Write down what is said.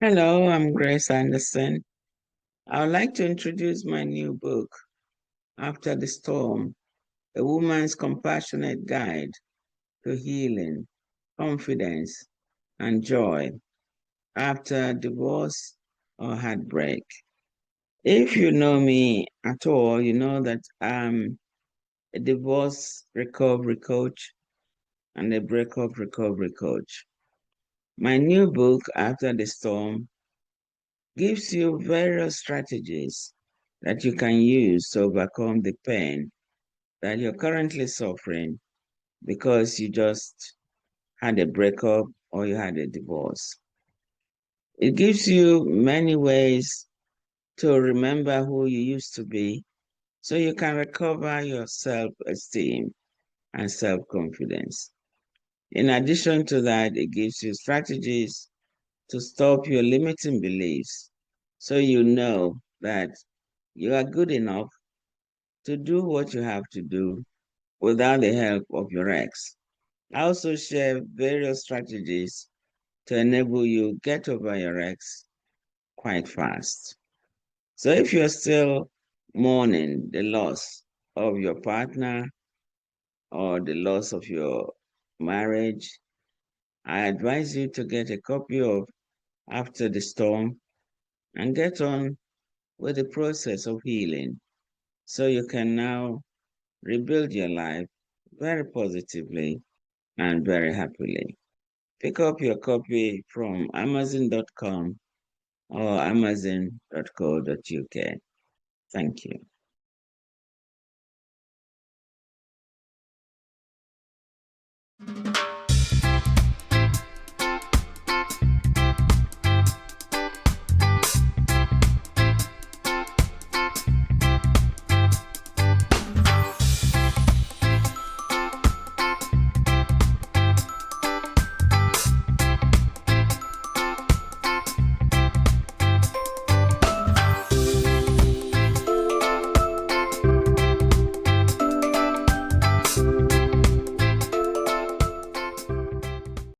Hello, I'm Grace Anderson. I would like to introduce my new book, After the Storm, A Woman's Compassionate Guide to Healing, Confidence, and Joy After Divorce or Heartbreak. If you know me at all, you know that I'm a divorce recovery coach and a breakup recovery coach. My new book, After the Storm, gives you various strategies that you can use to overcome the pain that you're currently suffering because you just had a breakup or you had a divorce. It gives you many ways to remember who you used to be so you can recover your self-esteem and self-confidence. In addition to that, it gives you strategies to stop your limiting beliefs so you know that you are good enough to do what you have to do without the help of your ex. I also share various strategies to enable you get over your ex quite fast. So if you're still mourning the loss of your partner or the loss of your marriage, I advise you to get a copy of After the Storm and get on with the process of healing so you can now rebuild your life very positively and very happily. Pick up your copy from Amazon.com or Amazon.co.uk. Thank you.